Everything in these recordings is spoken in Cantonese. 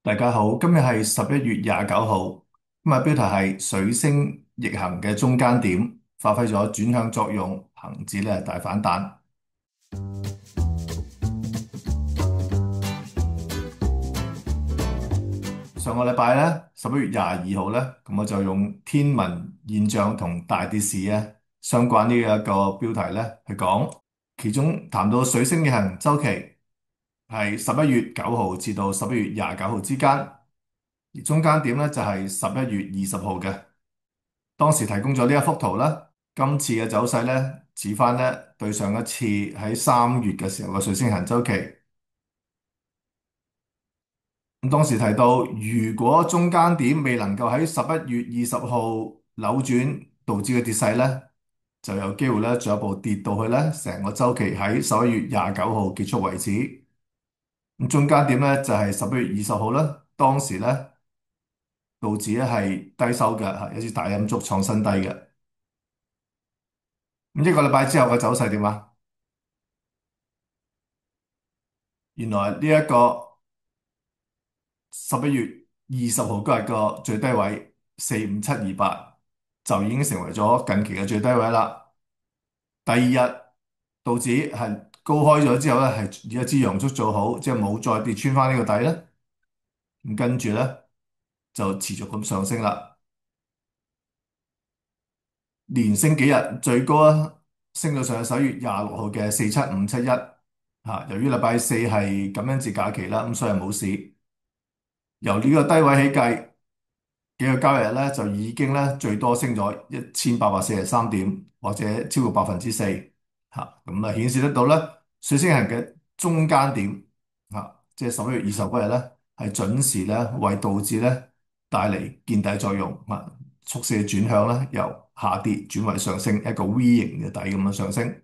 大家好，今日係11月29號，今日標題係水星逆行嘅中間點，發揮咗轉向作用，恒指咧大反彈。上個禮拜咧11月22號咧，咁我就用天文現象同大跌市咧相關呢一個標題咧去講，其中談到水星逆行周期係11月9號至到11月29號之間，而中間點咧就係11月20號嘅。當時提供咗呢一幅圖啦，今次嘅走勢咧，指翻咧對上一次喺3月嘅時候嘅水星行周期。咁當時提到，如果中間點未能夠喺11月20號扭轉導致嘅跌勢咧，就有機會咧進一步跌到去咧成個周期喺11月29號結束為止。咁中間點咧就係11月20號啦，當時咧道指咧係低收嘅，係一支大陰燭創新低嘅。咁一個禮拜之後嘅走勢點啊？原來呢一個11月20號嗰日個最低位45728就已經成為咗近期嘅最低位啦。第二日道指係高開咗之後咧，係以一支陽燭做好，即係冇再跌穿翻呢個底咧。咁跟住咧就持續咁上升啦，連升幾日，最高啊升到上11月26號嘅47571嚇。由於禮拜四係感恩節假期啦，咁所以冇市。由呢個低位起計，幾個交易日咧就已經咧最多升咗1843點，或者超過4%嚇，咁啊顯示得到咧水星人嘅中間點嚇，即係11月20嗰日咧係準時咧為導致咧帶嚟見底作用啊，促使轉向咧由下跌轉為上升，一個 V 型嘅底咁樣上升。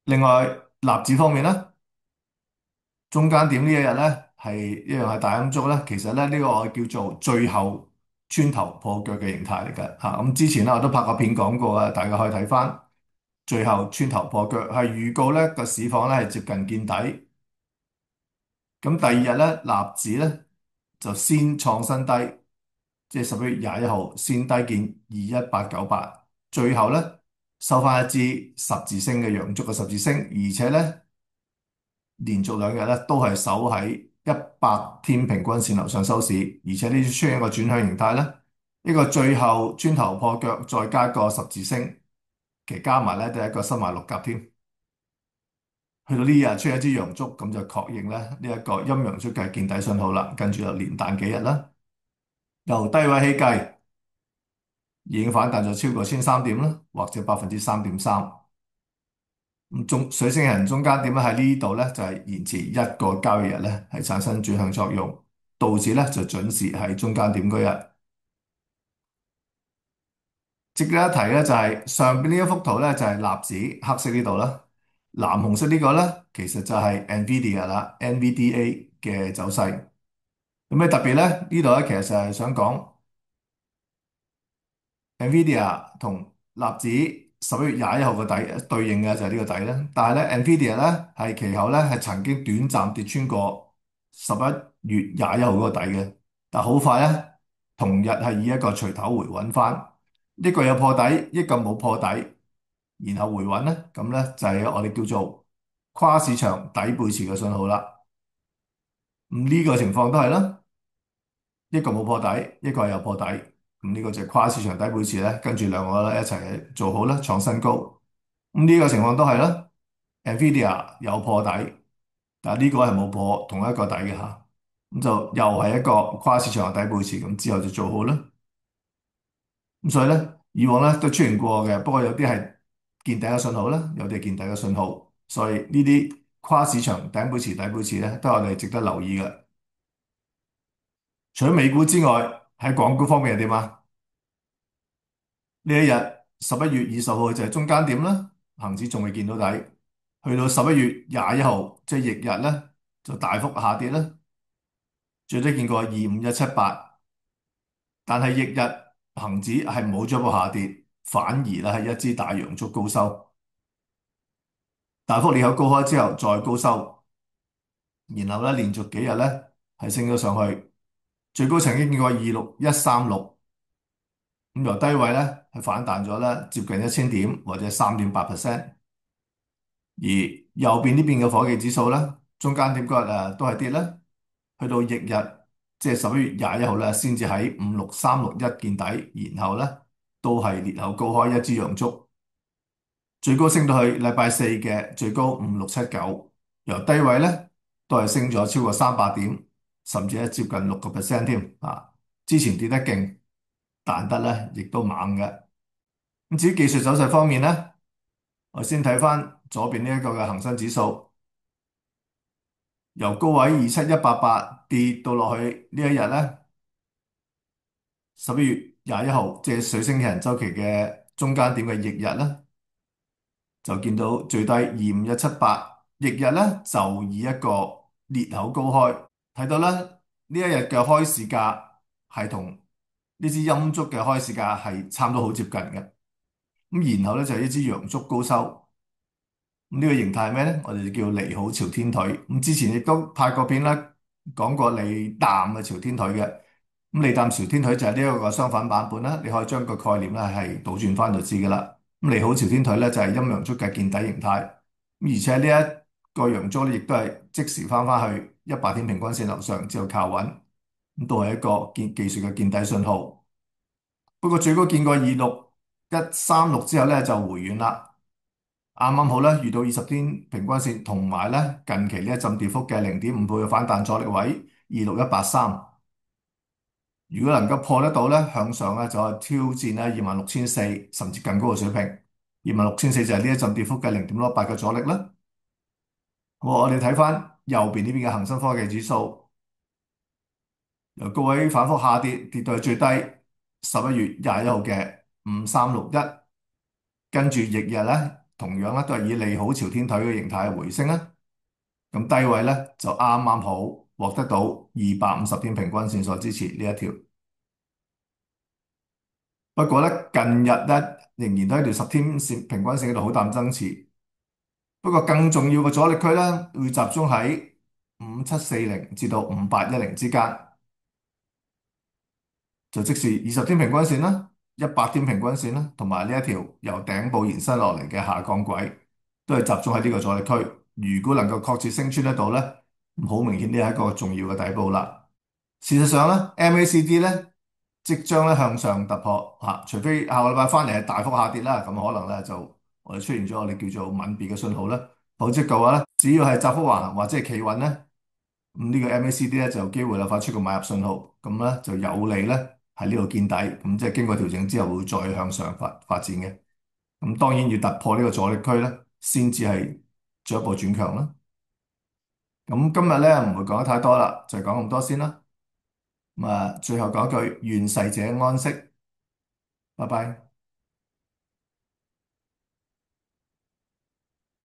另外納指方面咧。中間點呢一日咧係一樣係大陰燭咧，其實咧呢個我叫做最後穿頭破腳嘅形態嚟嘅嚇。咁之前咧我都拍過片講過啊，大家可以睇翻最後穿頭破腳係預告咧個市況咧係接近見底。咁第二日咧納指咧就先創新低，即係11月21號先低見21898，最後咧收翻一支十字星嘅陽燭嘅十字星，而且咧，連續2日咧都係守喺100天平均線樓上收市，而且呢出現一個轉向形態咧，呢個最後穿頭破腳，再加個十字星，其實加埋咧都係一個身懷六甲添。去到呢日出現一支陽燭，咁就確認咧呢一個陰陽燭嘅見底信號啦。跟住就連彈幾日啦，由低位起計已經反彈咗超過1300點啦，或者3.3%。咁中水星人中間點咧喺呢度咧就係延遲一個交易日咧係產生轉向作用，導致咧就準時喺中間點嗰日。值得一提咧就係上邊呢一幅圖咧就係納指黑色呢度啦，藍紅色呢個咧其實就係 NVIDIA 啦，NVDA 嘅走勢。有咩特別咧？呢度咧其實就係想講 NVIDIA 同納指11月21號個底對應嘅就係呢個底咧，但係咧 NVIDIA 咧係其後咧係曾經短暫跌穿過11月21號嗰個底嘅，但好快咧同日係以一個錘頭回穩翻，一個有破底，一個冇破底，然後回穩咧，咁咧就係我哋叫做跨市場底背馳嘅信號啦。咁呢個情況都係啦。一個冇破底，一個係有破底，咁呢個就係跨市場底背馳咧，跟住兩個咧一齊做好啦，創新高。咁呢個情況都係啦，NVIDIA 有破底，但係呢個係冇破同一個底嘅吓，咁就又係一個跨市場嘅底背馳，咁之後就做好啦。咁所以咧，以往咧都出現過嘅，不過有啲係見底嘅信號啦，有啲係見底嘅信號，所以呢啲跨市場頂背馳、底背馳咧，都係我哋值得留意嘅。除咗美股之外，喺港股方面係點啊？呢一日11月20號就係中間點啦，恒指仲未見到底，去到11月21號即係翌日咧就大幅下跌啦，最低見過25178，但係翌日恒指係冇進一步下跌，反而咧係一支大陽燭高收，大幅裂口高開之後再高收，然後咧連續幾日咧係升咗上去，最高曾經見過26136，咁由低位咧係反彈咗咧接近1000點或者3.8%，而右邊呢邊嘅夥計指數咧，中間點嗰日都係跌咧，去到翌日即係11月21號咧先至喺56361見底，然後咧都係裂口高開一支陽燭。最高升到去禮拜四嘅最高5679，由低位咧都係升咗超過300點，甚至係接近6%添啊！之前跌得勁，彈得咧亦都猛嘅。咁至於技術走勢方面咧，我先睇翻左邊呢一個嘅恒生指數，由高位27188跌到落去呢一日咧，11月21號，即係水星人週期嘅中間點嘅翌日咧。就見到最低25178，翌日咧就以一個裂口高開，睇到咧呢一日嘅開市價係同呢支陰燭嘅開市價係差唔多好接近嘅，咁然後咧就係一支陽燭高收，咁呢個形態係咩咧？我哋就叫利好朝天腿。咁之前亦都拍過片啦，講過利淡嘅朝天腿嘅，咁利淡朝天腿就係呢一個相反版本啦，你可以將個概念咧係倒轉翻就知噶啦。咁利好朝天腿咧就係陰陽燭嘅見底形態，咁而且呢一個陽燭咧亦都係即時翻去100天平均線樓上之後靠穩，咁都係一個技術嘅見底信號。不過最高見過26136之後咧就回軟啦，啱啱好咧遇到20天平均線同埋咧近期呢一陣跌幅嘅0.5倍嘅反彈阻力位26183。如果能夠破得到咧，向上咧就係挑戰咧26400，甚至更高嘅水平。26400就係呢一陣跌幅嘅0.68嘅阻力啦。好，我哋睇翻右邊呢邊嘅恒生科技指數，由高位反覆下跌，跌到去最低11月21號嘅5361，跟住翌日咧同樣咧都係以利好朝天腿嘅形態回升啦。咁低位咧就啱啱好獲得到250天平均線所支持呢一條。不過咧，近日咧仍然都喺條10天線平均線嗰度好淡爭持。不過更重要嘅阻力區咧，會集中喺5740至到5810之間，就即是20天平均線啦、100天平均線啦，同埋呢一條由頂部延伸落嚟嘅下降軌，都係集中喺呢個阻力區。如果能夠確切升穿得到咧，咁好明顯呢係一個重要嘅底部啦。事實上咧，MACD 咧，即將咧向上突破嚇，除非下個禮拜翻嚟係大幅下跌啦，咁可能咧就我哋出現咗我哋叫做吻別嘅信號啦。否則嘅話咧，只要係窄幅橫行或者係企穩咧，咁呢個 MACD 咧就有機會啦發出個買入信號，咁咧就有利咧喺呢度見底，咁即係經過調整之後會再向上發展嘅。咁當然要突破呢個阻力區咧，先至係進一步轉強啦。咁今日咧唔會講得太多啦，就係講咁多先啦。咁啊，最後講一句，願逝者安息，拜拜。